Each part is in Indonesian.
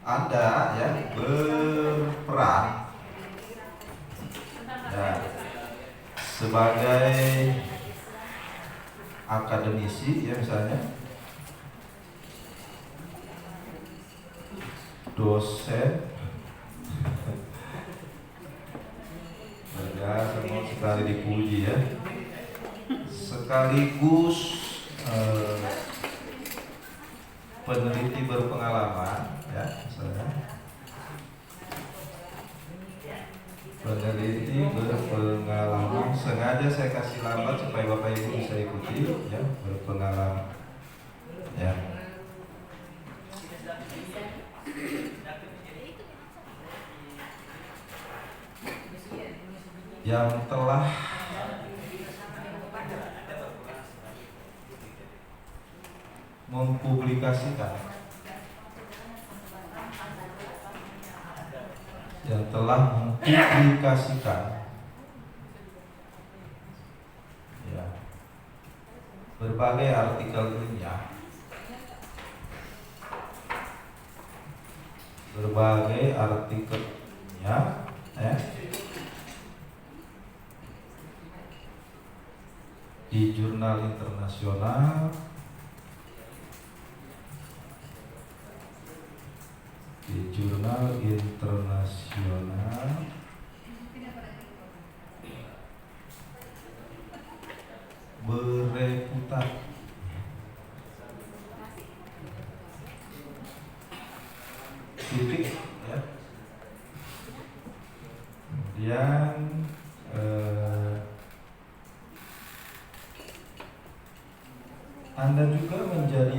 Anda ya berperan ya sebagai akademisi ya, misalnya dosen ya, semua sekali dipuji ya, sekaligus peneliti berpengalaman ya, misalnya peneliti berpengalaman. Sengaja saya kasih lambat supaya Bapak Ibu bisa ikuti ya, berpengalaman ya. Yang telah mempublikasikan, ya, berbagai artikel ilmiah, ya, di jurnal internasional, bereputasi titik ya. Kemudian Anda juga menjadi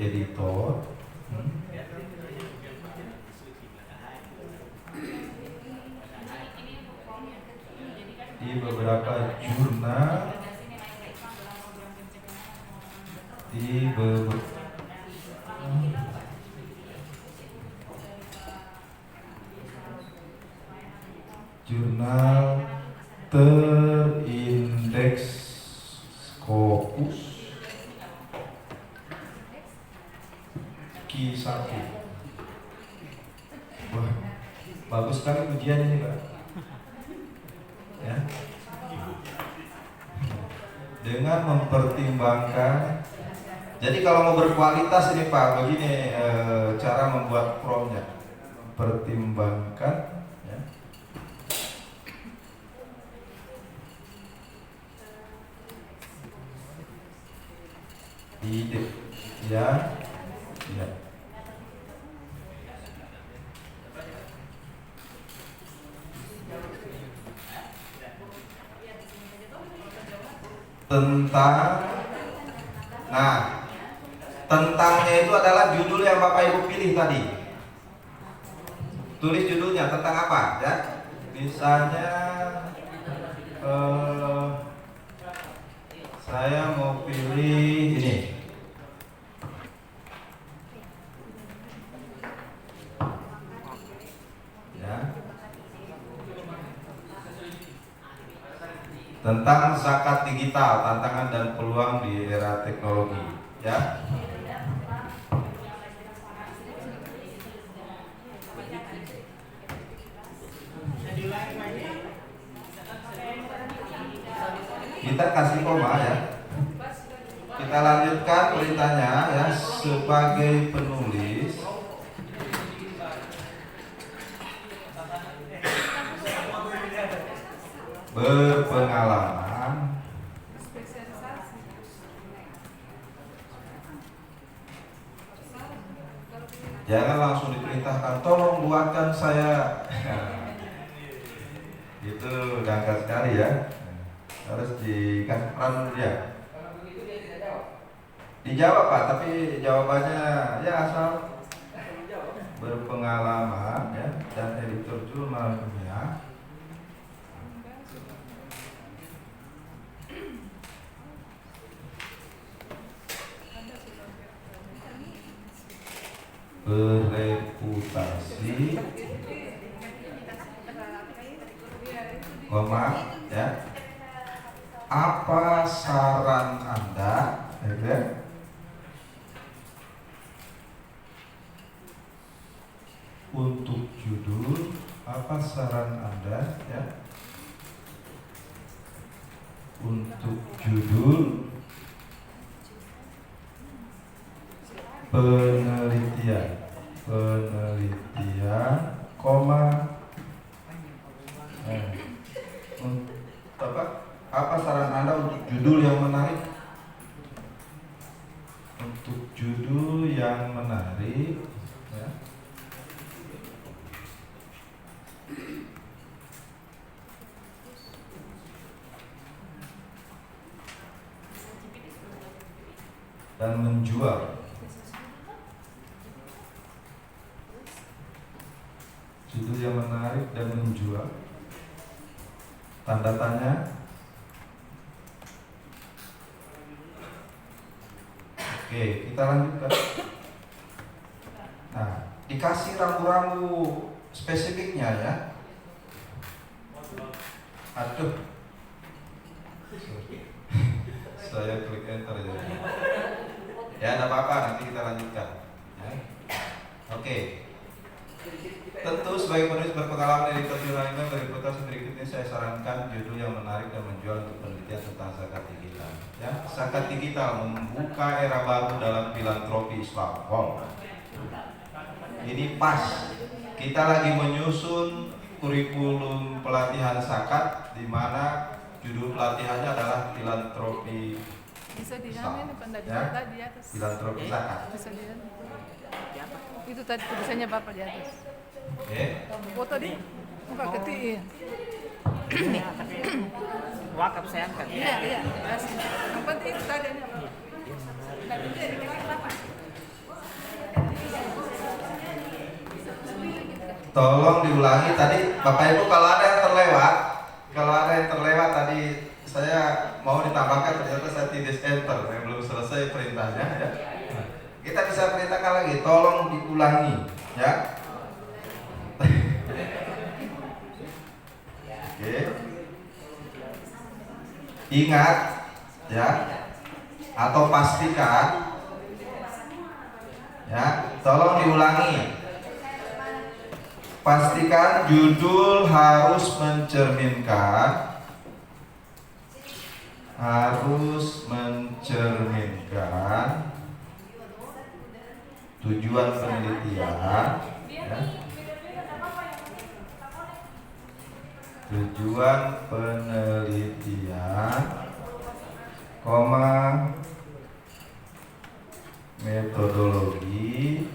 editor, di beberapa jurnal, jurnal terindeks Scopus Q1. Wah, bagus sekali ujian ini Pak ya. Dengan mempertimbangkan, jadi kalau mau berkualitas ini Pak, begini cara membuat promnya. Mempertimbangkan ya, ide ya, tentangnya itu adalah judul yang Bapak Ibu pilih tadi. Tulis judulnya tentang apa ya. Misalnya saya mau pilih ini ya, tentang zakat digital, tantangan dan peluang di era teknologi ya. Kita kasih koma ya. Kita lanjutkan perintahnya ya. Sebagai penulis berpengalaman, jangan langsung diperintahkan tolong buatkan saya. Itu dangkal sekali ya. Harus dikasih peran dulu dia. Dijawab Pak, tapi jawabannya ya asal berpengalaman ya, dan editor jurnal ilmiah. Bereputasi, koma ya. Apa saran Anda ya. Untuk judul, apa saran Anda ya? Untuk judul penelitian, koma, apa saran Anda untuk judul yang menarik? Untuk judul yang menarik, ya. Dan menjual. Judul yang menarik dan menjual. Tanda tanya. Oke, kita lanjutkan. Nah, dikasih rambu-rambu spesifiknya ya. Aduh, saya klik enter ya. Ya, tidak apa-apa, nanti kita lanjutkan. Ya. Oke. Tentu sebagai penulis berpengalaman dari jurnalisme dari podcast berikut ini saya sarankan judul yang menarik dan menjual untuk penelitian tentang zakat digital. Ya, zakat digital membuka era baru dalam filantropi Islam. Wow. Ini pas. Kita lagi menyusun kurikulum pelatihan zakat di mana judul pelatihannya adalah filantropi. Bisa dijamin ya? Tadi di atas. Filantropi zakat. Bisa dijamin. Itu tadi tulisannya Bapak di atas. Foto di muka ketik. Ini tapi wakaf saya angkat. Iya. Yang penting itu tadi apa? Tolong diulangi tadi Bapak Ibu, kalau ada yang terlewat tadi saya mau ditambahkan, ternyata saya tidak enter, yang belum selesai perintahnya ya. Kita bisa perintahkan lagi, tolong diulangi ya. Oke. Ingat ya, atau pastikan ya, tolong diulangi. Pastikan judul harus mencerminkan tujuan penelitian ya. Tujuan penelitian, metodologi,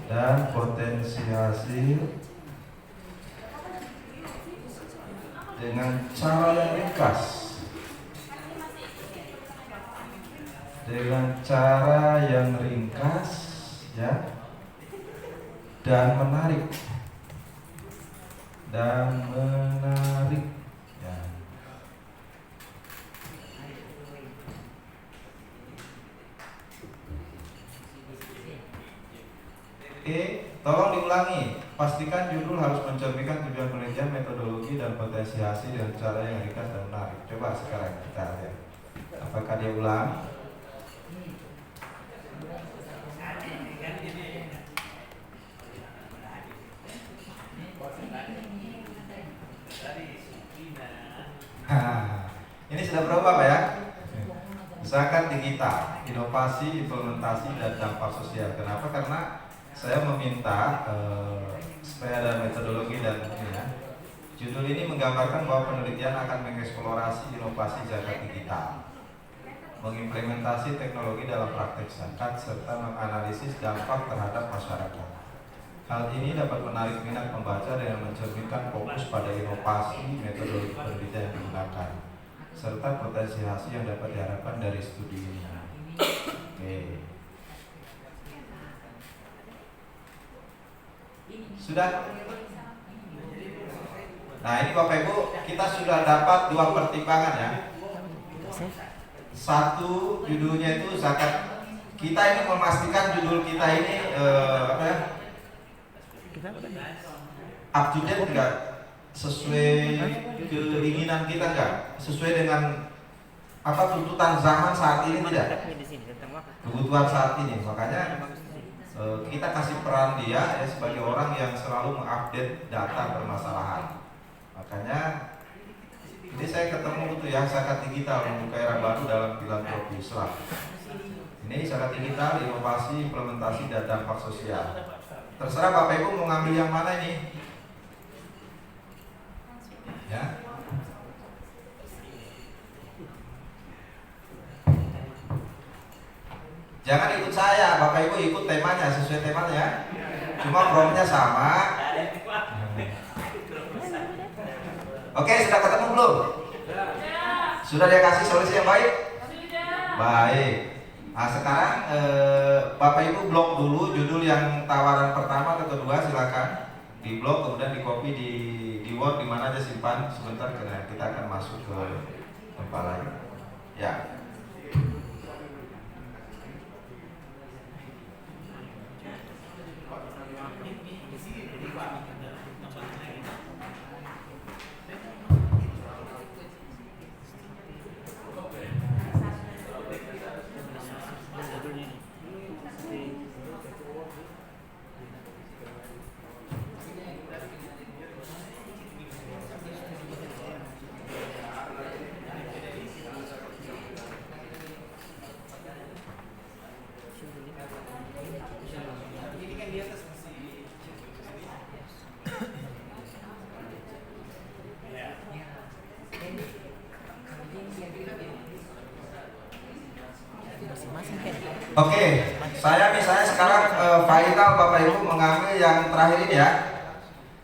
dan potensi hasil dengan cara yang ringkas, ya, dan menarik ya. Tolong diulangi. Pastikan judul harus mencerminkan tujuan penelitian, metodologi, dan potensi hasil dengan cara yang ringkas dan menarik. Coba sekarang kita lihat apakah dia ulang. Ini sudah berubah Pak ya. Zakat digital, inovasi, implementasi, dan dampak sosial. Kenapa? Karena saya meminta supaya ada metodologi dan ya. Judul ini menggambarkan bahwa penelitian akan mengeksplorasi inovasi zakat digital, mengimplementasi teknologi dalam praktek zakat, serta menganalisis dampak terhadap masyarakat. Hal ini dapat menarik minat pembaca dengan mencerminkan fokus pada inovasi metodologi penelitian yang digunakan, serta potensi hasil yang dapat diharapkan dari studi ini. Oke. Sudah? Nah ini Bapak Ibu, kita sudah dapat dua pertimbangan ya. Satu, judulnya itu zakat kita ini memastikan judul kita ini apa ya? Up to date enggak? Sesuai keinginan kita enggak? Sesuai dengan apa tuntutan zaman saat ini tidak? Kebutuhan saat ini. Makanya kita kasih peran dia ya sebagai orang yang selalu mengupdate data permasalahan. Makanya ini saya ketemu tuh ya zakat digital membuka era baru dalam filantropi Islam. Ini zakat digital, inovasi, implementasi dan dampak sosial. Terserah Bapak Ibu mau ngambil yang mana ini? Ya. Jangan ikut saya, Bapak Ibu ikut temanya sesuai temanya ya. Cuma promnya sama. Oke, sudah ketemu belum? Sudah dia kasih solusi yang baik? Baik. Nah sekarang Bapak Ibu blok dulu judul yang tawaran pertama atau kedua, silakan di blok, kemudian di copy di Word, di mana aja simpan sebentar karena kita akan masuk ke tempat lain. Ya. Oke, saya misalnya sekarang final Bapak Ibu mengambil yang terakhir ini ya.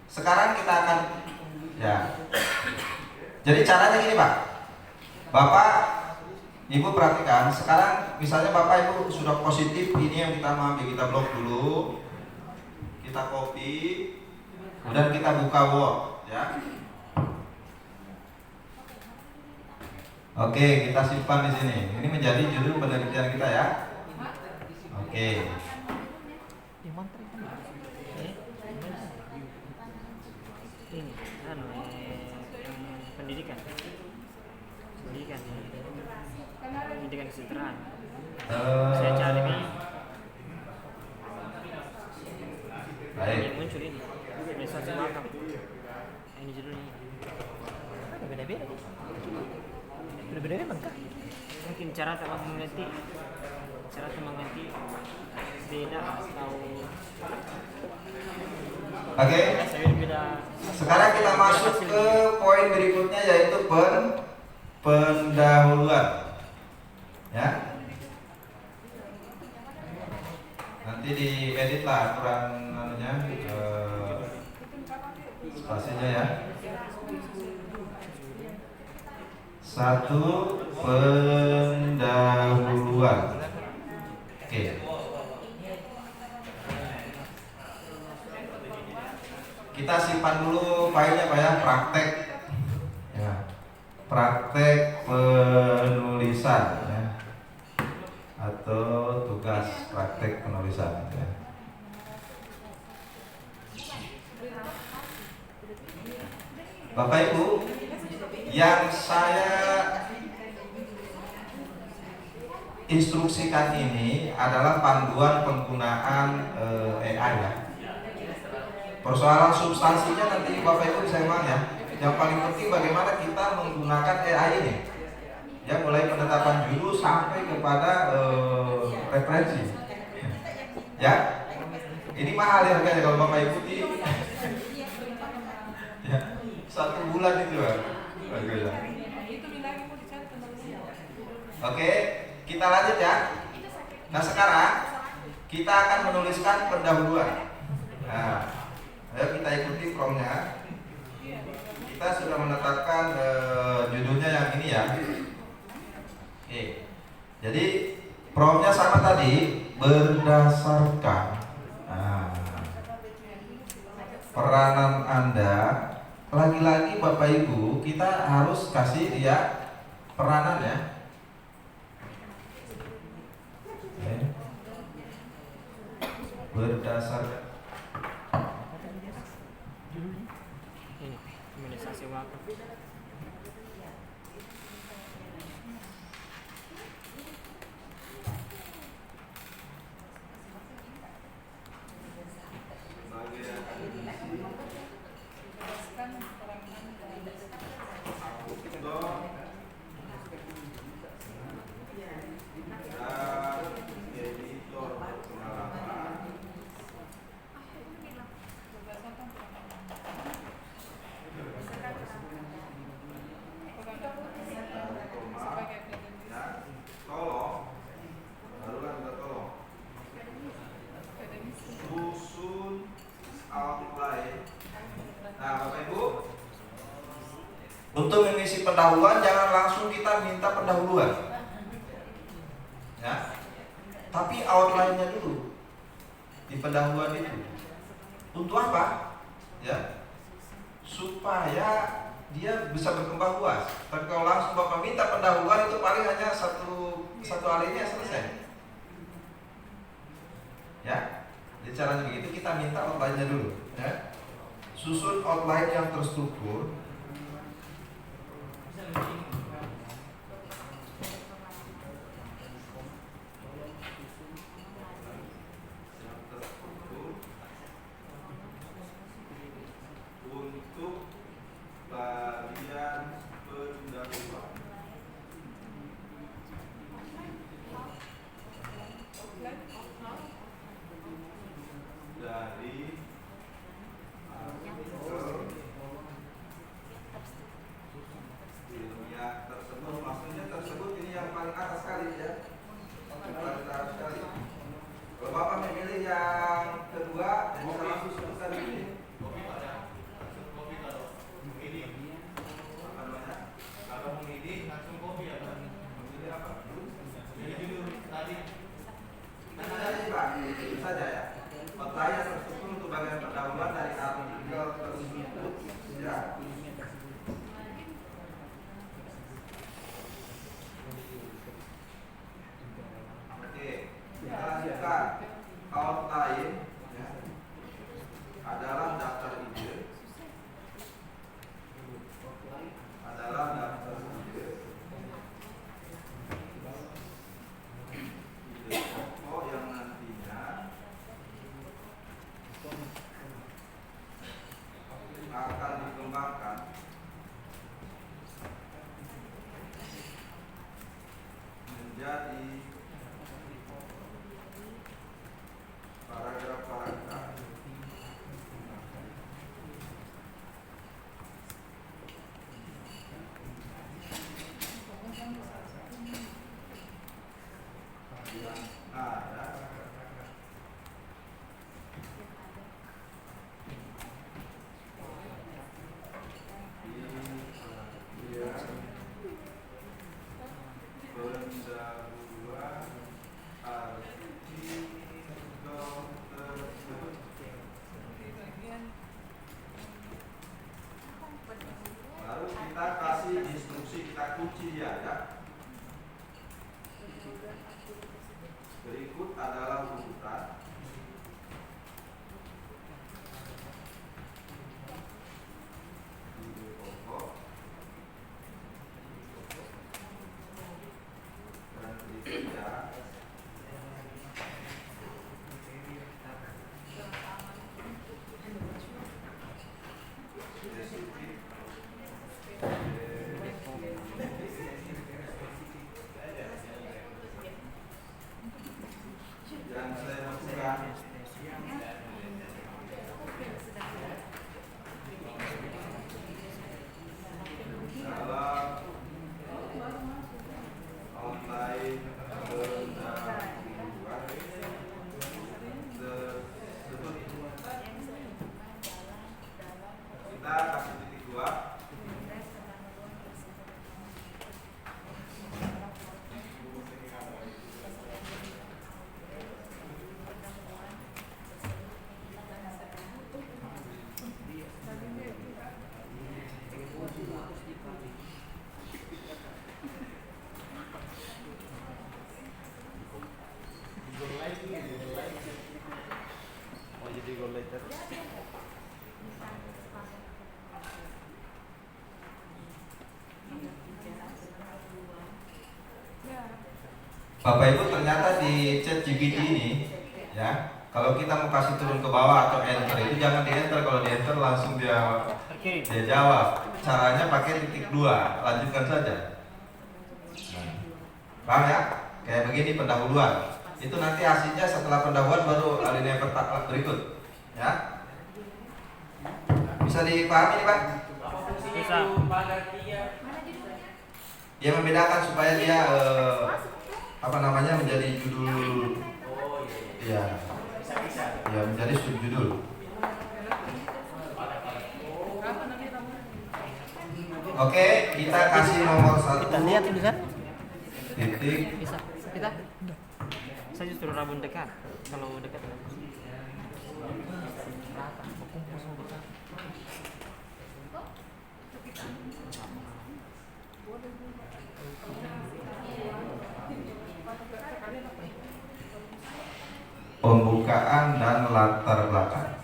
Sekarang kita akan ya. Jadi caranya gini Pak, Bapak Ibu perhatikan. Sekarang misalnya Bapak Ibu sudah positif, ini yang kita mau ambil, kita blok dulu, kita copy, kemudian kita buka Word ya. Oke, kita simpan di sini. Ini menjadi judul penelitian kita ya. Oke. Ini, pendidikan kesejahteraan. Saya cari ini. Baik. Yang muncul ini, administrasi wakaf. Ini judulnya. Berbeda-beda bangkah. Mungkin cara teman mengganti beda atau Oke. Sekarang kita masuk ke poin berikutnya yaitu pendahuluan. Ya. Nanti diedit lah aturan anunya spasinya ya. 1. Pendahuluan. Oke. Kita simpan dulu filenya Pak ya, praktek. Ya. Praktek penulisan ya. Atau tugas praktek penulisan ya. Bapak Ibu, yang saya instruksikan ini adalah panduan penggunaan AI ya. Persoalan substansinya nanti Bapak Ibu bisa emang ya. Yang paling penting bagaimana kita menggunakan AI ini. Ya, mulai penetapan judul sampai kepada referensi. Ya. Ini mahal ya harganya kalau Bapak Ibu di ya, 1 bulan itu ya. Oke, kita lanjut ya. Nah sekarang kita akan menuliskan pendahuluan. Nah, ayo kita ikuti promnya. Kita sudah menetapkan judulnya yang ini ya. Oke, jadi promnya sama tadi, berdasarkan peranan Anda. Lagi-lagi Bapak Ibu, kita harus kasih dia peranan ya. berdasarkan Ini imunisasi wakaf. susun outline. Nah, Bapak Ibu, untuk mengisi pendahuluan jangan langsung kita minta pendahuluan, ya. Tapi outline-nya dulu di pendahuluan itu. Untuk apa? Ya, supaya dia bisa berkembang luas. Tapi kalau langsung Bapak minta pendahuluan itu paling hanya satu alinya selesai. Ya, jadi caranya begitu, kita minta outline-nya dulu. Ya. Susun outline yang terstruktur. Untuk bagian pendahuluan. Dari ilmiah tersebut, maksudnya tersebut ini yang paling atas sekali ya, paling atas sekali. Kalau Bapak memilih yang kedua, dan bisa langsung sebutkan ini. Apa namanya? Kalau memilih langsung kopi ya Pak. Memilih apa? Memilih judul tadi. Itu saja Pak, itu saja ya. Outline yang terstruktur untuk bagian pendahuluan dari artikel tersebut. Ya. Oke, kita lanjutkan. Outline ya, adalah daftar ide. Adalah daftar ide. Ide pokok yang nantinya akan dikembangkan menjadi paragraf-paragraf yang ada di bagian pendahuluan artikel tersebut. Lalu kita kasih instruksi, kita kunci dia ya. Berikut adalah urutan ide pokok dan kriteria spesifik yang saya lakukan dalam outline pendahuluan tersebut. Kita kasih titik dua. Bapak Ibu, ternyata di ChatGPT ini ya, kalau kita mau kasih turun ke bawah atau enter itu jangan di enter, kalau di enter langsung dia jawab. Caranya pakai titik 2, lanjutkan saja. Paham ya? Kayak begini pendahuluan. Itu nanti hasilnya setelah pendahuluan baru alinea berikut. Ya? Bisa dipahami nih Pak? Bisa. Yang membedakan supaya dia menjadi judul, ya menjadi subjudul. Oke, kita kasih nomor 1. Kita lihat bisa. Titik. Bisa. Kita. Saya justru rabun dekat. Kalau dekat. Pembukaan dan latar belakang.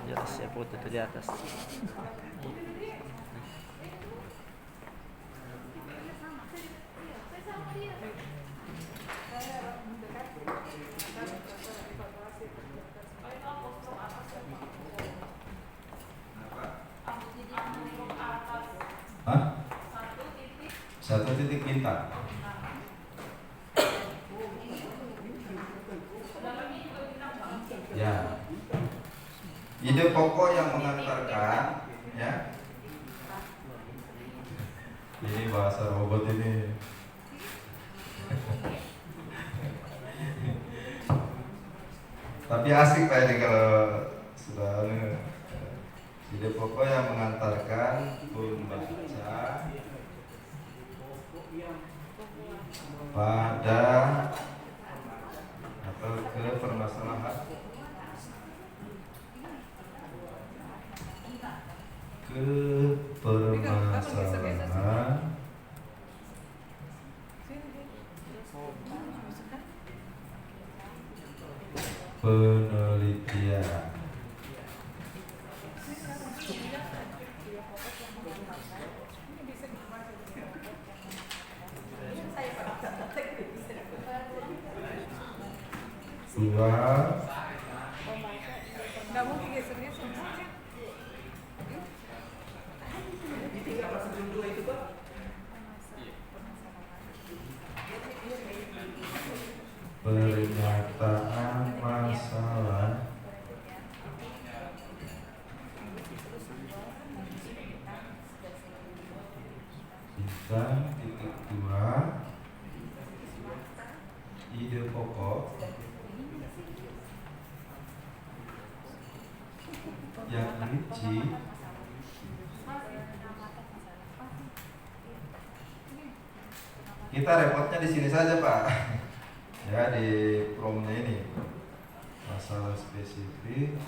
Jelas saya foto itu di atas. Hah? 1 titik bintang. Ya. Ide pokok yang mengantarkan, ya. Ini bahasa robot ini. Tapi asik Pak ini kalau sudah ide pokok yang mengantarkan pembaca pada atau ke permasalahan penelitian. Dua, Nggak mungkin ya serius. pernyataan masalah titik 2 ide pokok yang rinci kita repotnya di sini saja Pak ya, di promnya ini masalah spesifik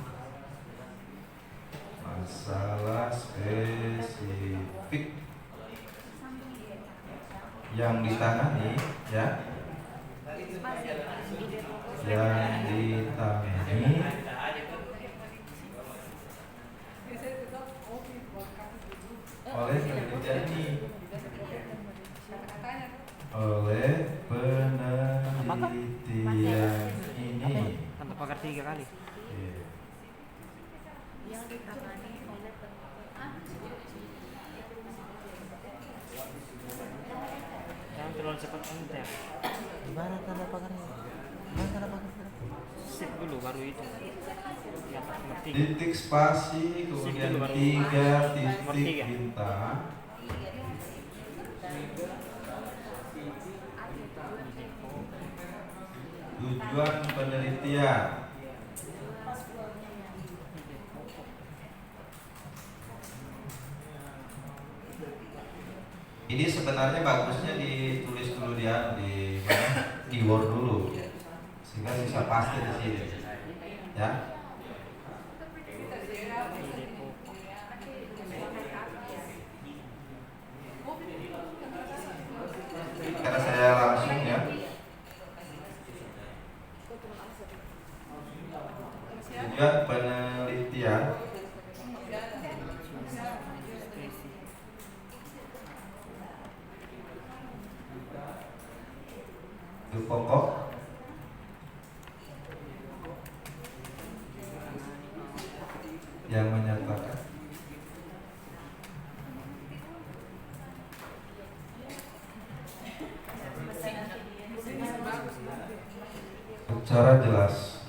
yang ditangani ya, yang ditangani oleh penelitian ini, oleh penelitian ini. Tanpa pakar 3 kali. Iya. Yang ditangani oleh Jangan terlalu cepat enter. Gimana tanda pagarnya? Gimana tanda pagarnya? Sip dulu baru itu. Di atas nomor 3. Titik spasi kemudian 3 titik bintang. Tujuan penelitian. Ini sebenarnya bagusnya ditulis dulu di Word dulu, sehingga bisa pasti di sini, ya. tujuan penelitian itu pokok yang menyatakan secara jelas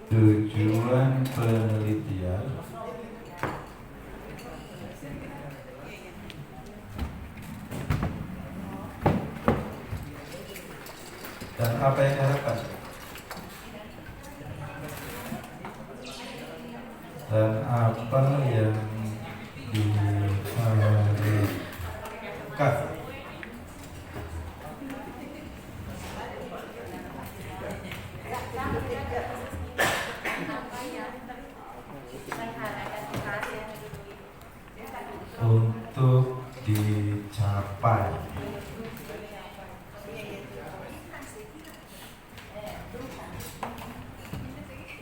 tujuan penelitian dan apa yang diharapkan dan apa yang diharapkan. Untuk dicapai.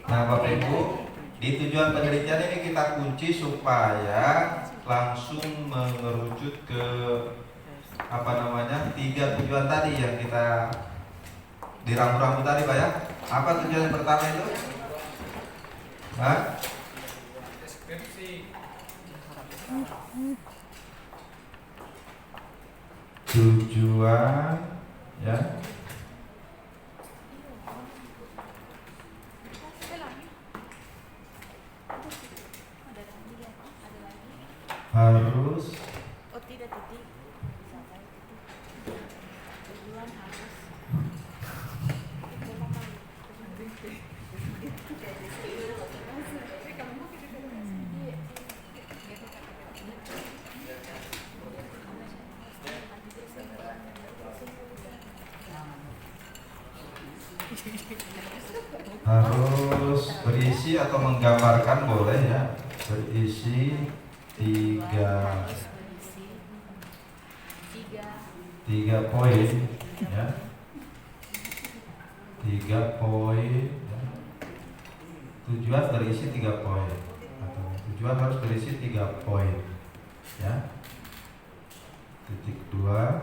Nah Bapak Ibu, di tujuan penelitian ini kita kunci supaya langsung mengerucut ke tiga tujuan tadi yang kita di rambu-rambu tadi Pak ya. Apa tujuan yang pertama itu? Hah? Tujuan ya harus Oh tidak titik. Tujuan harus. harus berisi atau menggambarkan boleh ya, berisi tiga poin ya, 3 poin ya. Tujuan berisi 3 poin atau tujuan harus berisi 3 poin ya. Titik 2 ya.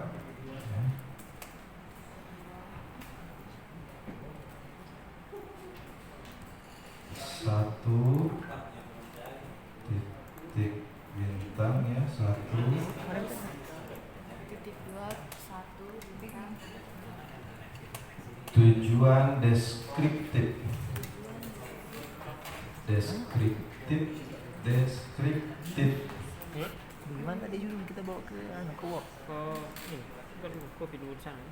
Satu titik bintang ya, 1 Titik 2 1 bintang. tujuan deskriptif Gimana tadi dulu kita bawa ke ke work? Kopi dulu di sana.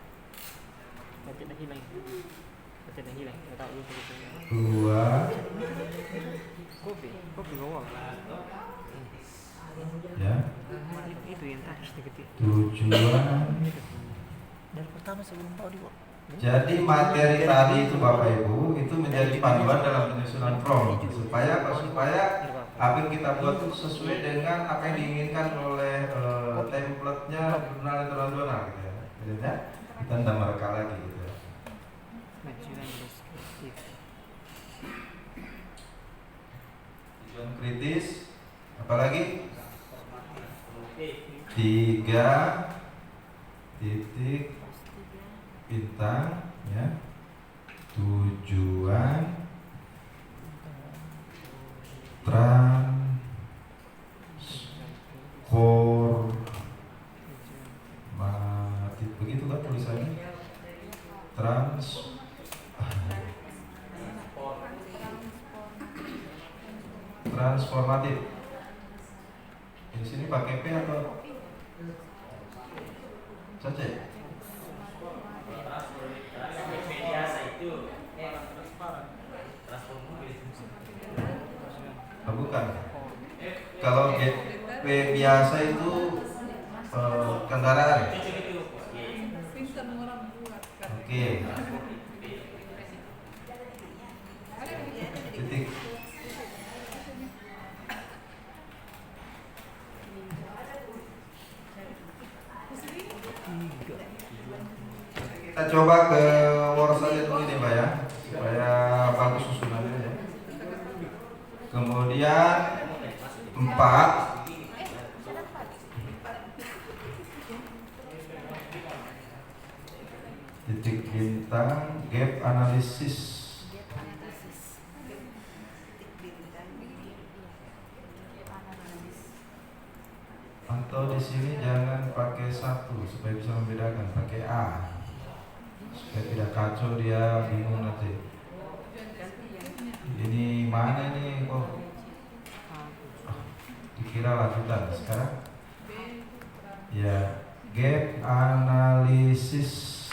Nanti dah hilang. Nanti dah hilang. Tak tahu dulu kopi. 2 Kopi bawah. ya, Itu yang tadi sedikit. tujuan. Dari pertama sebelum tahu di work. Jadi materi tadi itu Bapak Ibu itu menjadi panduan dalam penyusunan form supaya apa yang kita buat itu sesuai dengan apa yang diinginkan oleh template-nya jurnal internasional gitu ya. Jadinya kita tidak mereka lagi gitu ya. Tujuan deskriptif. Tujuan kritis apalagi 3 titik bintang ya, tujuan transformatif, begitu kan tulisannya, transformatif. Di sini pakai P atau saja? Oh, bukan. Kalau GP biasa itu kendaraan. Oke. Titik. Kita coba ke Word saja dulu nih Pak ya, supaya bagus susunannya ya. Kemudian 4 titik bintang gap analisis. Atau di sini jangan pakai 1 supaya bisa membedakan, pakai A supaya tidak kacau, dia bingung nanti. Ini mana nih? Oh, dikira lanjutan sekarang. Ya, gap analisis.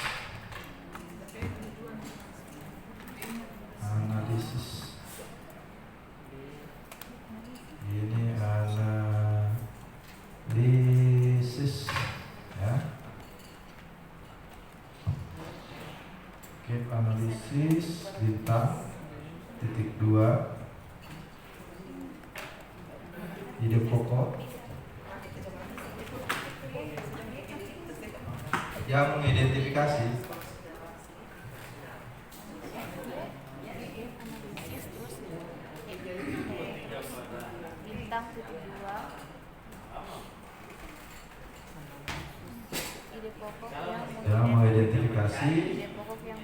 Ini analisis ya. Gap analisis bintang titik 2 ide pokok yang mengidentifikasi bintang titik 2 ide pokok yang mengidentifikasi ide pokok yang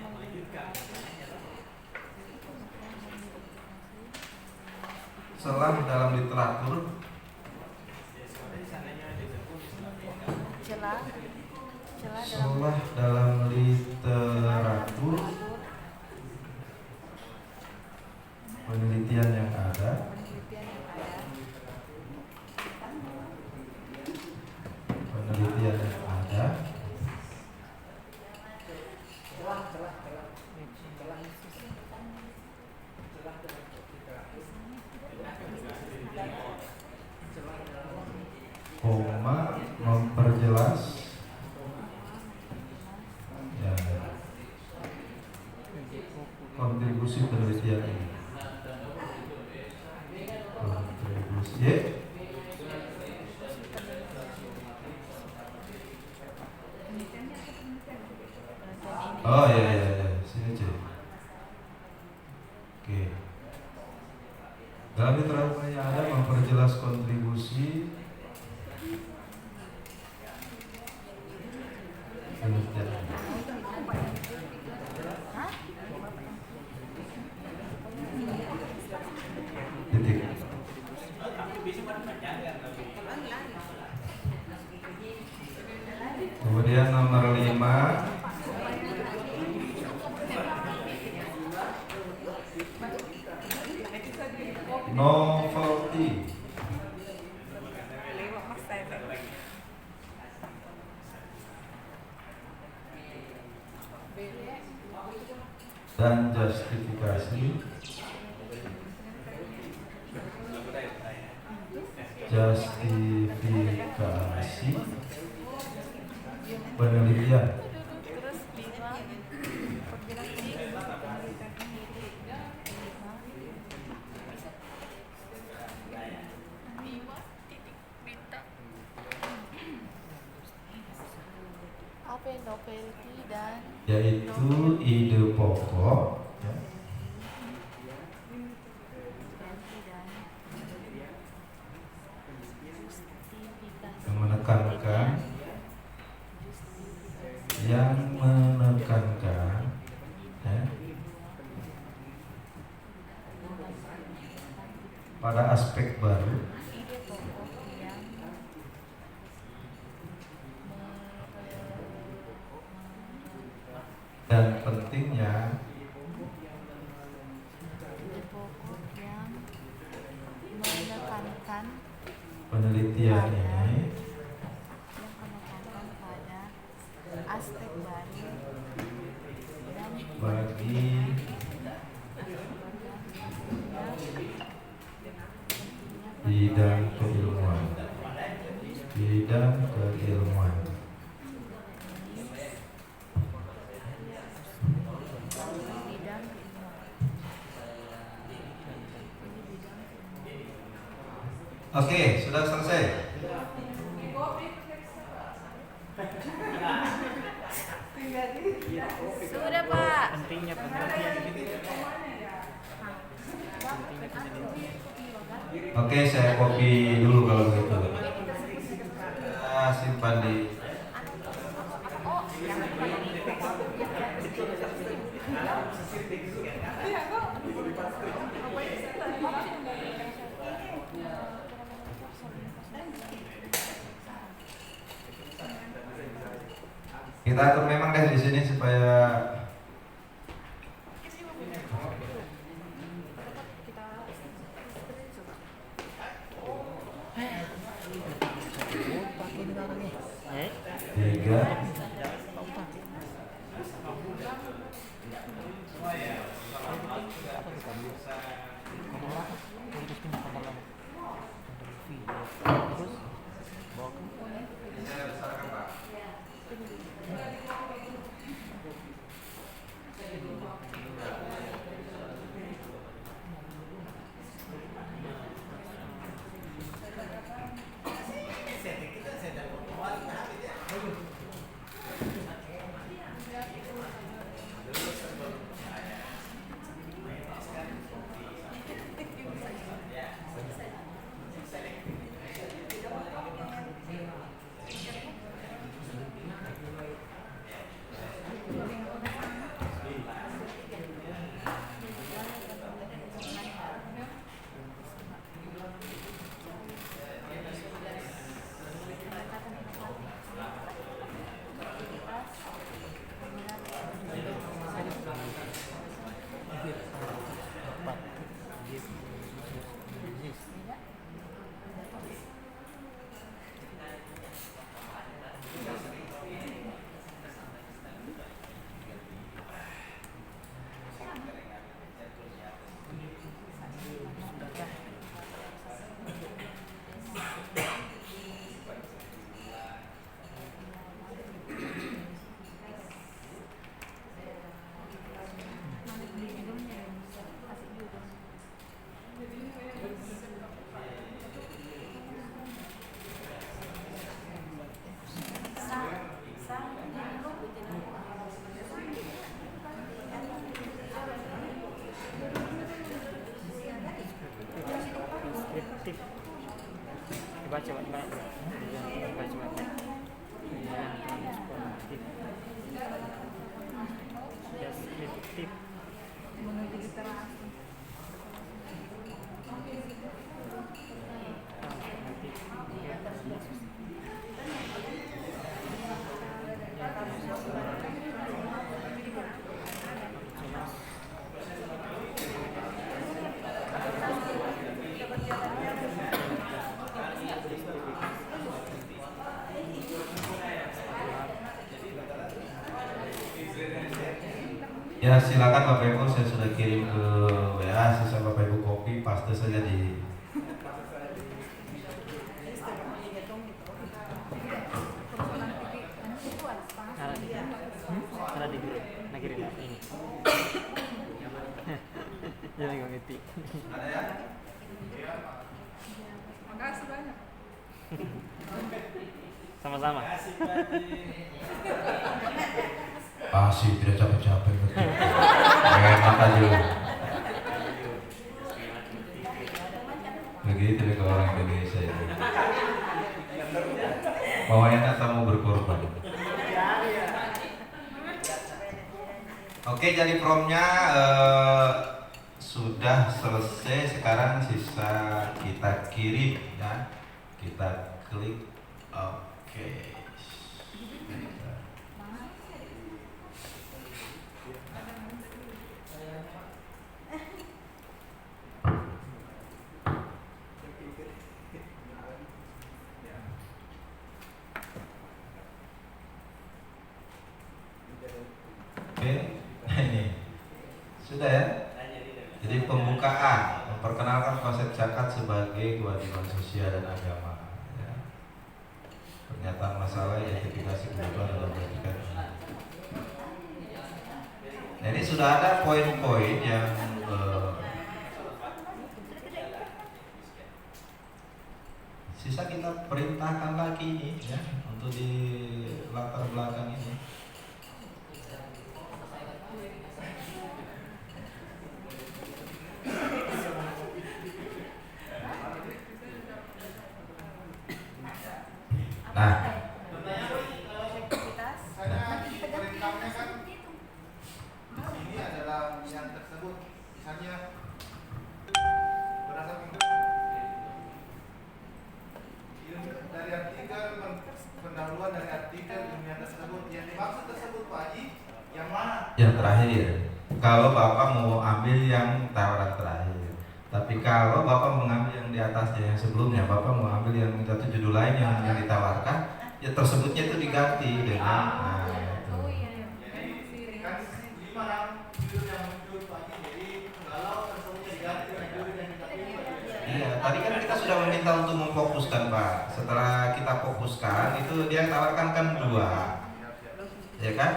selang dalam literatur celah dalam literatur penelitian yang ada koma memperjelas ya, kontribusi penelitian ini. Kontribusi oh ya sini aja. Oke. Dalam literatur yang ada memperjelas kontribusi penelitian. Titik. Kemudian nomor 5 novelty. Dan justifikasi penelitian. terus 5 apa novelty dan Yaitu ide pokok ya, yang menekankan ya, pada aspek baru dan pentingnya menekankan penelitian ini pada aspek baru dan bagi bidang keilmuan. Oke, sudah selesai. Sudah Pak. Pentingnya penelitian. Pentingnya penelitian. Oke, saya kopi dulu kalau begitu. Simpan di kita atur memang deh di sini supaya tiga. Deskriptif. Dibaca banyak. Dibaca banyak. Yang transportif. Deskriptif. Menuju literasi. Ya silakan Bapak Ibu, saya sudah kirim ke WA, sisa Bapak Ibu kopi, paste saja di Ada di grup. Nah kirim ini. Jangan nggak ngerti. ada ya? Makasih banyak. Sama-sama. Pasti tidak capek-capek betul. Enak aja. Begitu nih kalau orang Indonesia itu. Mau enak tamu berkorban. Oke, jadi promnya sudah selesai. Sekarang sisa kita kirim ya. Kita klik. Oke. Oke, nah ini sudah ya. Jadi pembukaan memperkenalkan konsep zakat sebagai kewajiban sosial dan agama. Ya. Pernyataan masalah identifikasi kebutuhan dalam pendidikan. Nah ini sudah ada poin-poin yang sisa kita perintahkan lagi ini ya untuk di latar belakang ini. Nah, efektivitas. Nanti kita ganti yang tersebut itu. ini adalah yang tersebut, misalnya berdasarkan dari artikel pendahuluan dari artikel ilmiah tersebut, yang dimaksud tersebut Pak Haji yang mana? Yang terakhir. Kalau Bapak mau ambil yang tawaran terakhir. Tapi kalau Bapak mengambil yang di atasnya yang sebelumnya, Bapak mau ambil yang satu judul lain yang ditawarkan, ya tersebutnya itu diganti dengan itu. Oh iya ya. Kan 5 judul yang muncul Pak Haji, jadi kalau tersebutnya diganti dengan judul yang kita pilih. Iya, tadi kan kita sudah meminta untuk memfokuskan Pak. Setelah kita fokuskan, itu dia tawarkan kan 2, ya kan?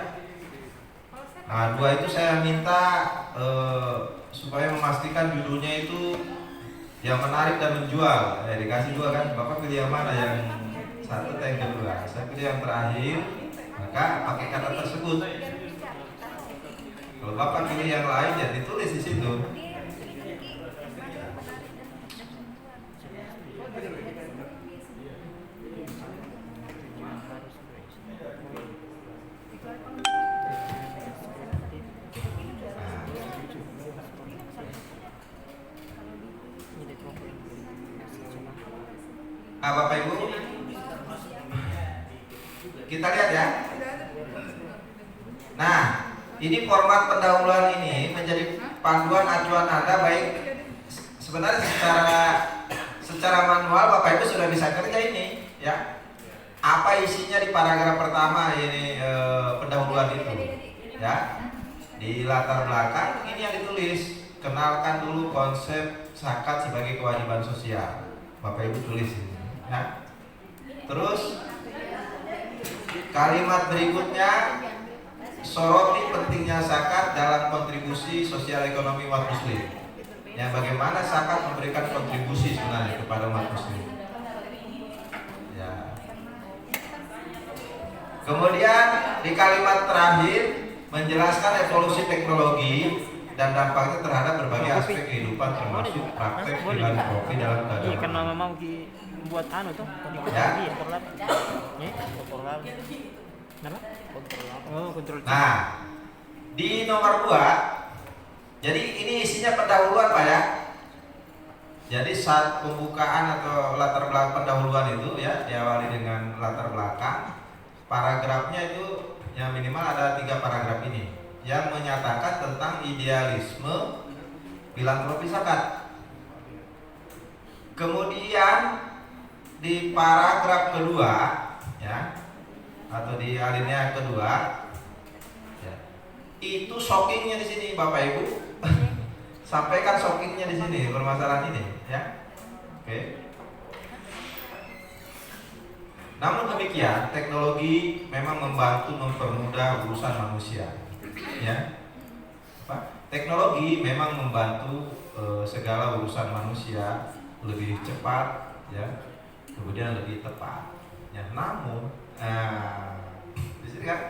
Nah, 2 itu saya minta supaya memastikan judulnya itu yang menarik dan menjual. Dikasih 2 kan, Bapak pilih yang mana, yang satu atau yang kedua? Saya pilih yang terakhir, maka pakai kata tersebut. Kalau Bapak pilih yang lain, ya ditulis di situ. Bapak Ibu, kita lihat ya. Nah, ini format pendahuluan ini menjadi panduan acuan Anda, baik sebenarnya secara manual Bapak Ibu sudah bisa kerja ini ya. Apa isinya di paragraf pertama ini pendahuluan itu ya. Di latar belakang ini yang ditulis, kenalkan dulu konsep zakat sebagai kewajiban sosial. Bapak Ibu tulis ini ya. Terus kalimat berikutnya, soroti pentingnya zakat dalam kontribusi sosial ekonomi umat muslim. Ya, bagaimana zakat memberikan kontribusi sebenarnya kepada umat muslim. Ya. Kemudian di kalimat terakhir menjelaskan evolusi teknologi dan dampaknya terhadap berbagai aspek kehidupan termasuk praktek filantropi dalam Iya, karena keagamaan. mau buat anu tuh, Ya. kontrol. Ya, kontrol. Kenapa? Kontrol. Oh, kontrol. Nah, di nomor 2, jadi ini isinya pendahuluan Pak ya. Jadi saat pembukaan atau latar belakang pendahuluan itu ya diawali dengan latar belakang. Paragrafnya itu yang minimal ada 3 paragraf ini yang menyatakan tentang idealisme filantropi zakat. Kemudian di paragraf kedua ya, atau di alinea kedua ya, itu shockingnya di sini Bapak Ibu. Sampaikan shockingnya di sini permasalahan ini ya. Oke. Namun demikian, teknologi memang membantu mempermudah urusan manusia ya. Teknologi memang membantu segala urusan manusia lebih cepat ya, kemudian lebih tepat ya. Namun di sini kan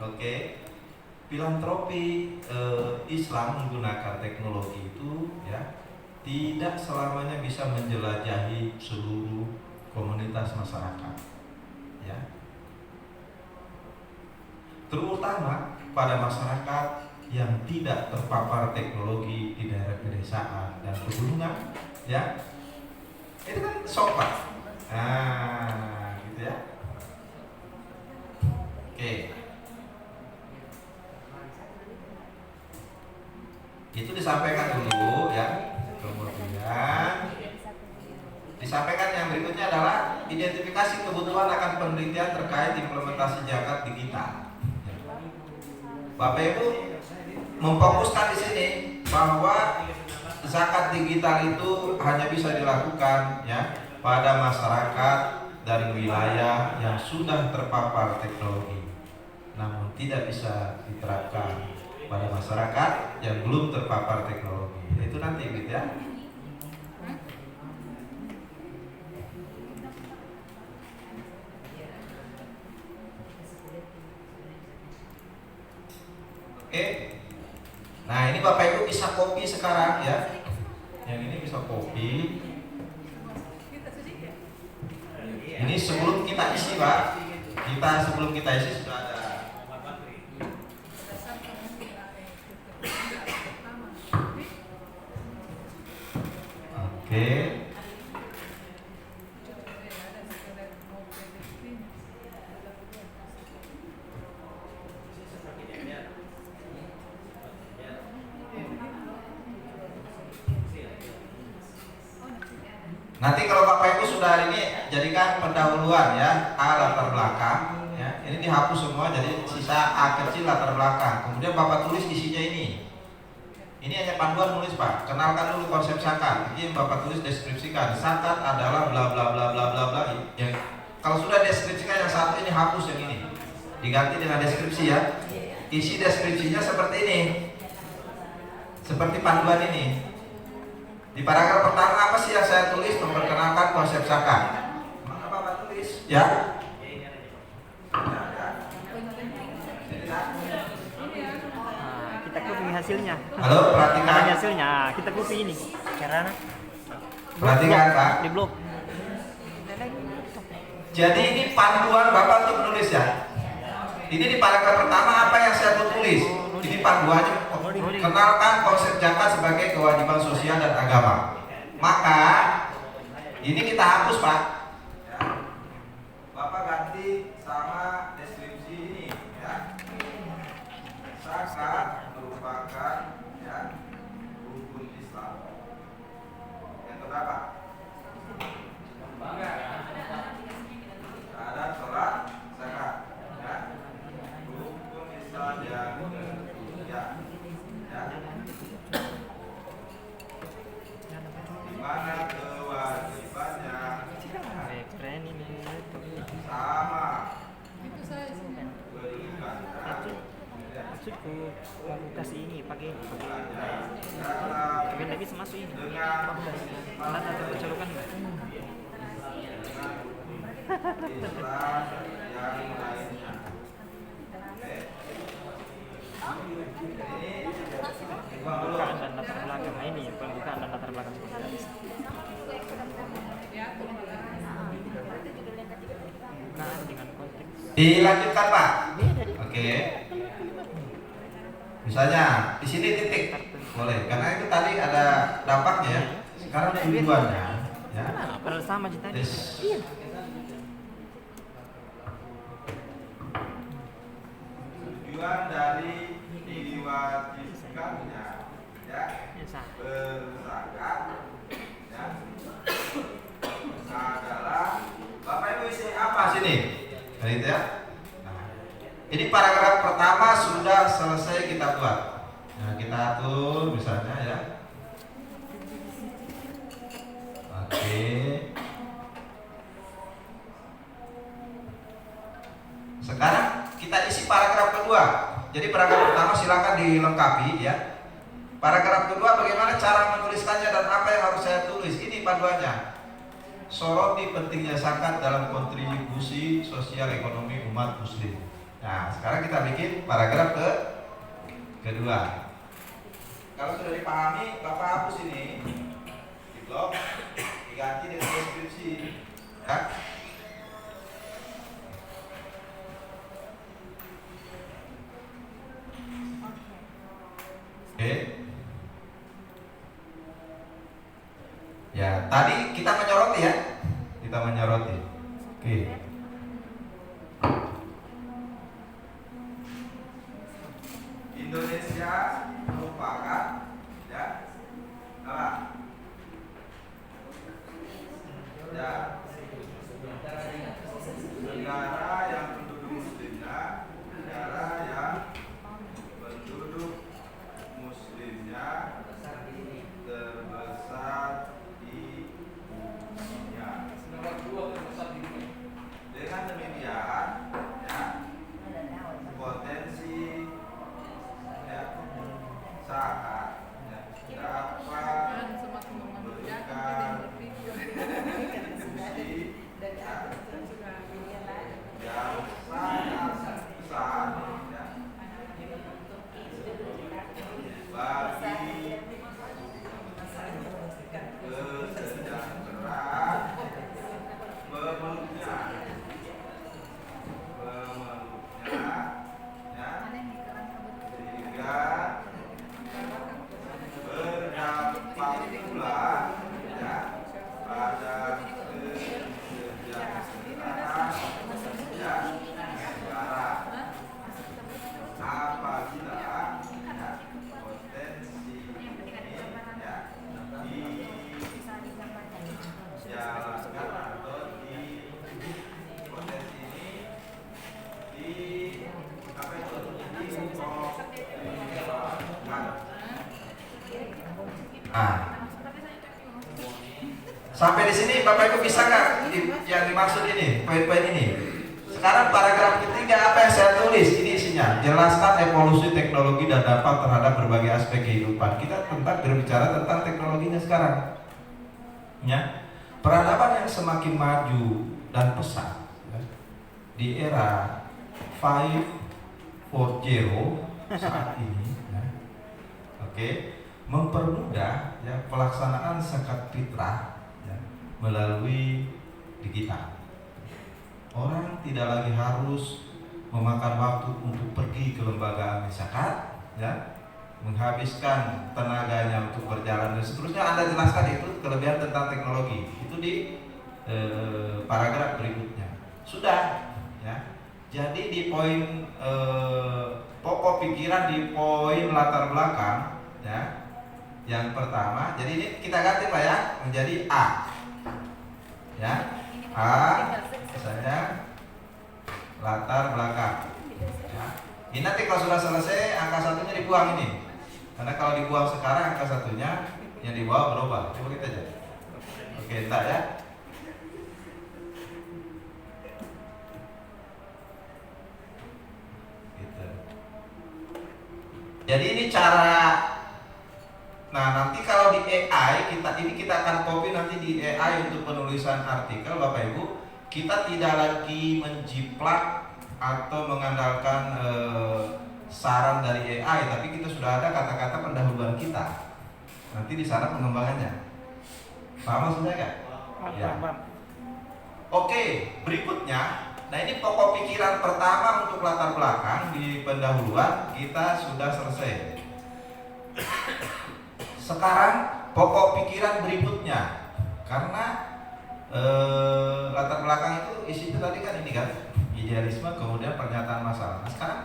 oke, filantropi Islam menggunakan teknologi itu ya tidak selamanya bisa menjelajahi seluruh komunitas masyarakat ya, terutama pada masyarakat yang tidak terpapar teknologi di daerah pedesaan dan pegunungan ya. Itu kan sopan. Nah, gitu ya. Oke. Itu disampaikan dulu ya. Kemudian disampaikan yang berikutnya adalah identifikasi kebutuhan akan penelitian terkait implementasi zakat digital. Bapak Ibu memfokuskan di sini bahwa zakat digital itu hanya bisa dilakukan ya pada masyarakat dari wilayah yang sudah terpapar teknologi, namun tidak bisa diterapkan pada masyarakat yang belum terpapar teknologi. Itu nanti gitu ya. Oke. Nah, ini Bapak Ibu bisa copy sekarang ya. Yang ini bisa copy. sebelum kita isi Pak, sebelum kita isi sudah ada. Oke. Nanti kalau Bapak Ibu sudah ini jadikan pendahuluan ya, A latar belakang ya. Ini dihapus semua jadi sisa A kecil latar belakang. Kemudian Bapak tulis isinya ini. Ini hanya panduan nulis Pak. Kenalkan dulu konsep zakat. Ini Bapak tulis deskripsikan. Zakat adalah bla bla bla bla bla bla. Yang kalau sudah deskripsikan yang satu ini hapus yang ini. Diganti dengan deskripsi ya. Isi deskripsinya seperti ini. Seperti panduan ini. Di paragraf pertama apa sih yang saya tulis? Memperkenalkan konsep zakat. Maka Bapak tulis ya. Kita copy hasilnya. Halo, perhatikan. Ada hasilnya, kita copy ini. Caranya? Perhatikan Pak. Di blog. Jadi ini panduan Bapak untuk menulis ya. Ini di paragraf pertama apa yang saya tulis. Ini panduannya. Kenalkan konsep zakat sebagai kewajiban sosial dan agama. Maka ini kita hapus Pak. Ya. Bapak ganti sama deskripsi ini ya. Zakat merupakan ya rukun Islam. Yang keberapa? Ada sholat zakat ya. Rukun Islam yang ketiga ya. Di mana kewajibannya Keren ini. sama Itu saya sih. beribadah Maksudku mau kasih ini pakai ini. dalam Tapi lagi masuk ini. dengan Karena ada kecelakaan enggak? Islam yang lainnya. Ini buang dulu. Pembukaan dan latar belakang. Nah, ini pembukaan dan latar belakang. Pembukaan dengan konteks. Dilanjutkan Pak. Oke. Misalnya di sini titik boleh, karena itu tadi ada dampaknya ya. Sekarang tujuannya ya. Padahal sama sih tadi. Iya. Tujuan dari diwajibkannya ya Ya, sah. berzakat ya adalah Bapak Ibu isi apa sini? Nah, itu ya. Nah, ini paragraf pertama sudah selesai kita buat. Nah, kita atur misalnya ya. Oke. Sekarang kita isi paragraf kedua. Jadi paragraf pertama silakan dilengkapi ya. Paragraf kedua bagaimana cara menuliskannya dan apa yang harus saya tulis. Ini panduannya. Soroti pentingnya zakat dalam kontribusi sosial ekonomi umat muslim. Nah, sekarang kita bikin paragraf kedua. Kalau sudah dipahami, Bapak hapus ini di blog, diganti dengan deskripsi. Ya. Oke. Ya, tadi kita menyoroti ya. Kita menyoroti. Oke. Indonesia merupakan ya apa? Ya. Negara yang penduduk muslimnya, negara yang penduduk muslimnya terbesar di dunia. Dengan demikian, ya, potensi ya, zakat ya, dapat Kan semakin memanusiakan kita memberikan yang berpikir. kontribusi ya, Sudah. yang sangat besar ya, bagi kesejahteraan Nah, sampai di sini Bapak Ibu bisa nggak yang dimaksud ini, poin-poin ini? Sekarang paragraf ketiga apa yang saya tulis? Ini isinya, jelaskan evolusi teknologi dan dampak terhadap berbagai aspek kehidupan. Kita berbicara tentang teknologinya sekarang. Ya, peradaban yang semakin maju dan pesat ya, di era 540 saat ini, ya, oke, mempermudah ya pelaksanaan zakat fitrah ya, melalui digital. Orang tidak lagi harus memakan waktu untuk pergi ke lembaga zakat, ya, menghabiskan tenaganya untuk berjalan dan seterusnya. Anda jelaskan itu kelebihan tentang teknologi itu di paragraf berikutnya. Sudah, ya. Jadi di poin pokok pikiran di poin latar belakang, ya. Yang pertama, jadi ini kita ganti Pak ya menjadi A, ya. A misalnya latar belakang ya. Ini nanti kalau sudah selesai angka satunya dibuang ini, karena kalau dibuang sekarang angka satunya yang dibawa berubah. Coba kita aja. Oke, entar ya. Gitu. Jadi ini cara. Nah, nanti kalau di AI kita akan copy nanti di AI untuk penulisan artikel Bapak Ibu. Kita tidak lagi menjiplak atau mengandalkan saran dari AI, tapi kita sudah ada kata-kata pendahuluan kita. Nanti di sana pengembangannya. Paham maksudnya kan? Ya. Oke, berikutnya. Nah, ini pokok pikiran pertama untuk latar belakang di pendahuluan kita sudah selesai. Sekarang pokok pikiran berikutnya, karena latar belakang itu isinya tadi kan ini kan idealisme, kemudian pernyataan masalah. Nah, sekarang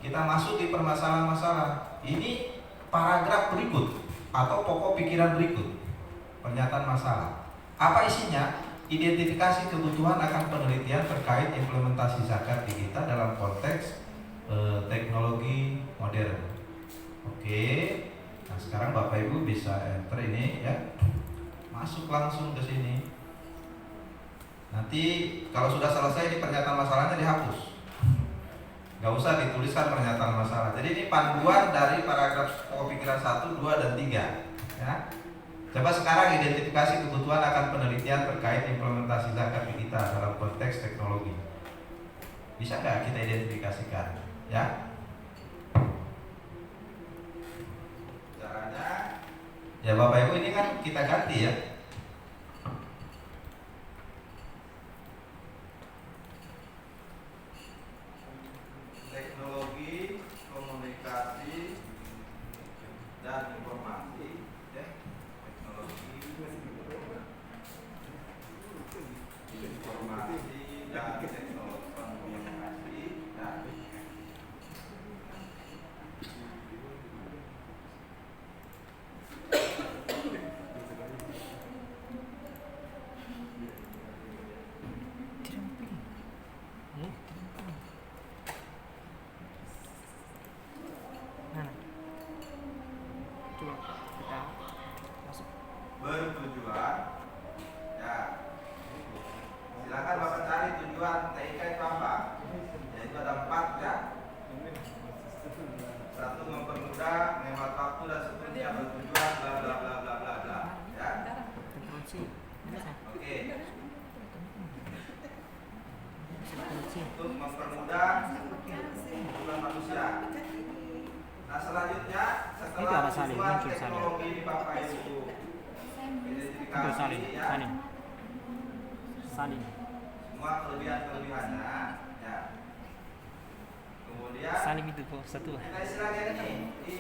kita masuk di permasalahan masalah. Ini paragraf berikut atau pokok pikiran berikut, pernyataan masalah. Apa isinya? Identifikasi kebutuhan akan penelitian terkait implementasi zakat digital dalam konteks teknologi modern. Oke. Nah, sekarang Bapak Ibu bisa enter ini ya. Masuk langsung ke sini. Nanti kalau sudah selesai ini pernyataan masalahnya dihapus. Gak usah dituliskan pernyataan masalah. Jadi ini panduan dari paragraf pokok pikiran 1, 2, dan 3 ya. Coba sekarang identifikasi kebutuhan akan penelitian terkait implementasi zakat digital dalam konteks teknologi. Bisa nggak kita identifikasikan ya? Caranya ya Bapak Ibu, ini kan kita ganti ya. Teknologi, komunikasi, dan informasi ya. Teknologi, informasi, dan teknologi komunikasi ya. Bertujuan ya, silakan Bapak cari tujuan TIK itu apa, yaitu ada 4 ya. 1, mempermudah, menghemat waktu dan seterusnya, bertujuan bla bla bla bla bla bla ya. Oke. Untuk mempermudah kehidupan manusia. Nah, selanjutnya setelah tujuan teknologi ini Bapak Ibu Itu salin, ya, salin. semua kelebihan-kelebihannya ya. Kemudian Salin itu satu. kita istilahnya ini di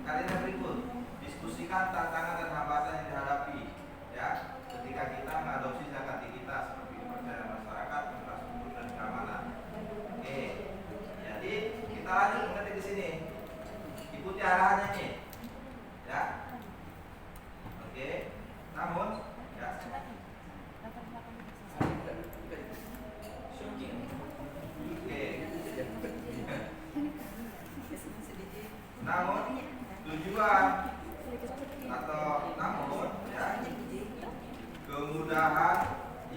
kalimat berikut, diskusikan tantangan dan hambatan yang dihadapi ya ketika kita mengadopsi zakat digital seperti kepercayaan masyarakat, infrastruktur, dan keamanan. Oke, jadi kita lanjut mengetik di sini, ikuti arahannya nih ya. Oke, namun ya. Namun tujuan atau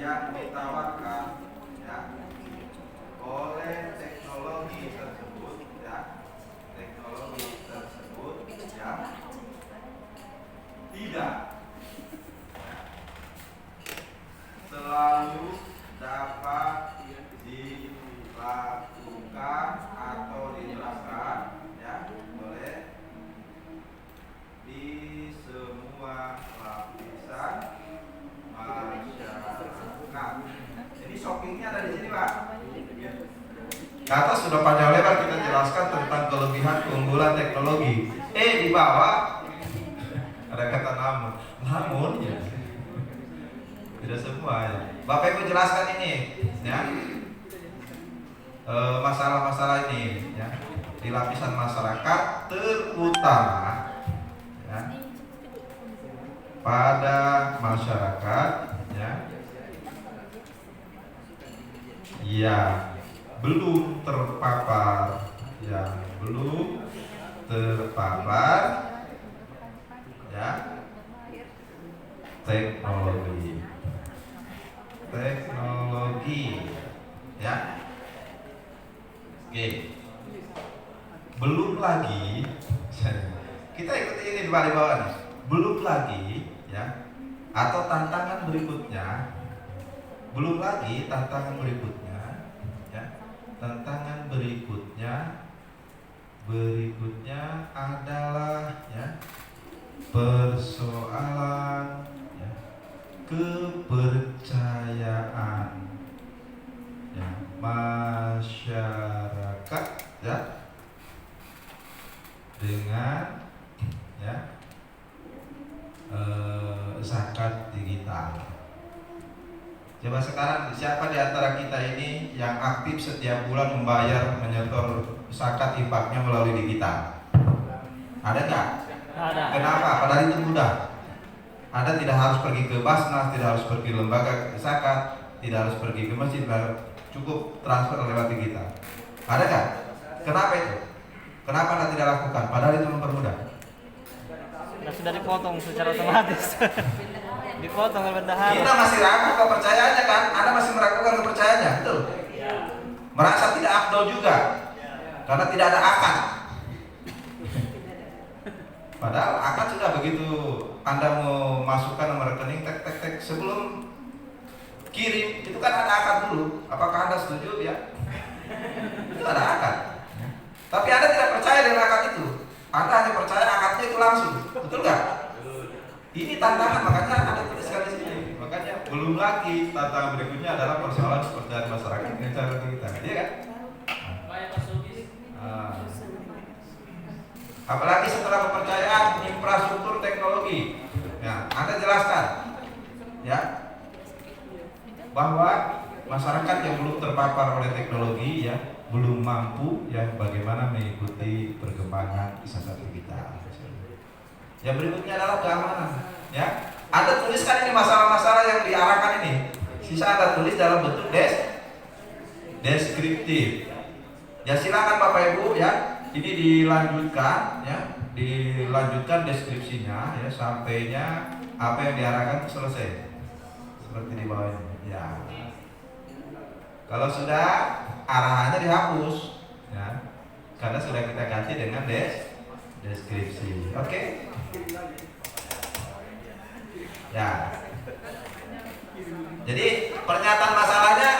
yang ditawarkan ya oleh teknologi tersebut ya tidak selalu dapat dilakukan atau dijelaskan ya oleh di semua lapisan masyarakat. Jadi shoppingnya ada di sini, Pak. Ke atas sudah panjang lebar kita jelaskan tentang kelebihan keunggulan teknologi. Di bawah ada kata namun ya tidak semua ya. Bapak Ibu jelaskan ini ya masalah-masalah ini ya di lapisan masyarakat terutama ya pada masyarakat ya yang belum terpapar ya teknologi ya. Oke. Belum lagi kita ikuti ini di bawah nih. Belum lagi ya atau tantangan berikutnya. Belum lagi tantangan berikutnya ya. Tantangan berikutnya adalah ya persoalan ya, kepercayaan ya, masyarakat ya dengan ya zakat digital. Coba sekarang siapa di antara kita ini yang aktif setiap bulan membayar menyetor zakat infaknya melalui digital? Ada nggak? Ada. Kenapa? Padahal itu mudah. Anda tidak harus pergi ke Basnas, tidak harus pergi lembaga zakat, tidak harus pergi ke masjid, cukup transfer lewat digital. Ada nggak? Kenapa itu? Kenapa Anda tidak lakukan? Padahal itu mempermudah. Nah, sudah dipotong secara otomatis. Dipotong oleh bendahara. Kita masih ragu kepercayaannya kan? Anda masih meragukan kepercayaannya, betul? Merasa tidak afdol juga, karena tidak ada akad. Padahal akad sudah begitu Anda mau masukkan nomor rekening tek sebelum kirim itu kan ada akad dulu. Apakah Anda setuju ya? Itu ada akad. Tapi Anda tidak percaya dengan akad itu. Anda hanya percaya akadnya itu langsung. Betul nggak? Ini tantangan, makanya ada tuliskan di sini. Makanya belum lagi tantangan berikutnya adalah persoalan kepercayaan masyarakat dengan cara kita, iya kan? Apalagi setelah kepercayaan infrastruktur teknologi. Ya, Anda jelaskan ya bahwa masyarakat yang belum terpapar oleh teknologi ya belum mampu ya bagaimana mengikuti perkembangan zakat digital. Yang berikutnya adalah keamanan ya. Anda tuliskan ini masalah-masalah yang diarahkan ini. Sisa Anda tulis dalam bentuk deskriptif. Ya silakan Bapak Ibu ya. Ini dilanjutkan ya, dilanjutkan deskripsinya ya sampainya apa yang diarahkan selesai. Seperti di bawah ini. Ya. Kalau sudah arahannya dihapus ya. Karena sudah kita ganti dengan deskripsi. Oke? Ya. Jadi pernyataan masalahnya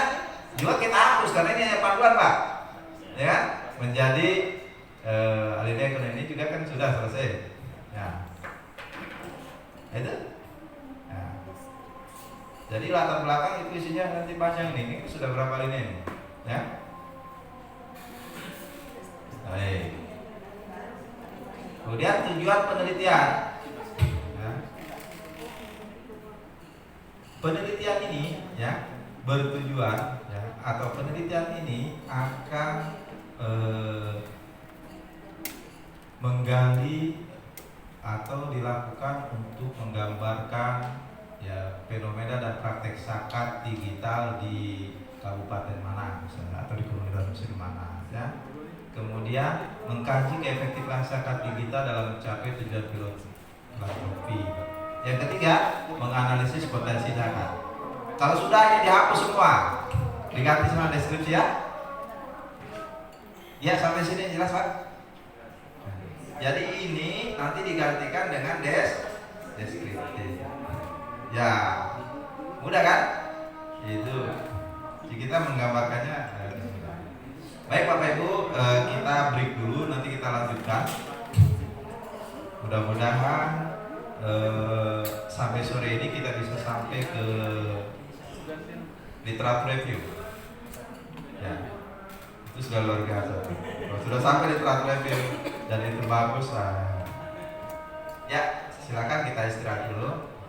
juga kita hapus karena ini hanya panduan, Pak. Ya, menjadi alinea ekonomi ini juga kan sudah selesai. Ya. Itu. Ya. Jadi latar belakang itu isinya nanti panjang ini sudah berapa alinea ini? Ya. Baik. Kemudian tujuan penelitian. Ya. Penelitian ini ya bertujuan ya atau penelitian ini akan menggali atau dilakukan untuk menggambarkan ya fenomena dan praktek zakat digital di Kabupaten mana misalnya atau di Komunitas Muslim mana ya. Kemudian mengkaji keefektifan zakat digital dalam mencapai tujuan filantropi. Yang ketiga, menganalisis potensi zakat. Kalau sudah ini dihapus semua, diganti sama deskripsi ya. Ya sampai sini jelas Pak. Jadi ini nanti digantikan dengan deskripsi. Ya, mudah kan? Itu. Jadi kita menggambarkannya. Baik Bapak Ibu, kita break dulu, nanti kita lanjutkan. Mudah-mudahan sampai sore ini kita bisa sampai ke literatur review. Ya, itu sudah luar biasa. Kalau sudah sampai literatur review dan itu bagus, ya silakan kita istirahat dulu.